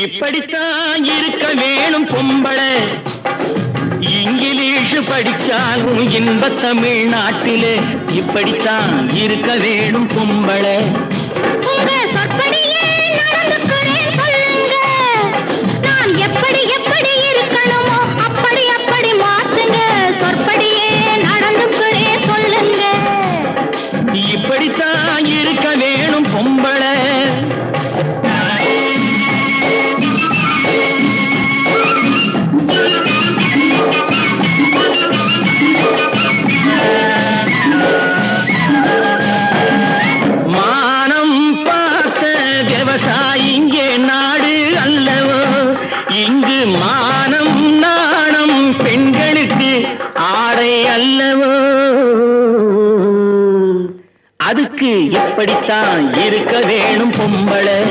இப்படித்தான் இருக்க வேணும் பொம்பளை. இங்கிலீஷ் படிச்சாலும் இன்ப தமிழ்நாட்டிலே இப்படித்தான் இருக்க வேணும் பொம்பளை. உங்க சொற்படியே நடந்துக்கிறேன் சொல்லுங்க. நான் எப்படி எப்படி இருக்கணுமோ அப்படி அப்படி மாத்துங்க. சொற்படியே நடந்துக்கிறேன் சொல்லுங்க. இப்படித்தான் இருக்க வேணும் பொம்பளை. மானம் பார்த்த விவசாயிங்கே நாடு அல்லவோ. இங்கு மானம் நாணம் பெண்களுக்கு ஆடை அல்லவோ. அதுக்கு எப்படித்தான் இருக்க வேணும் பொம்பளை.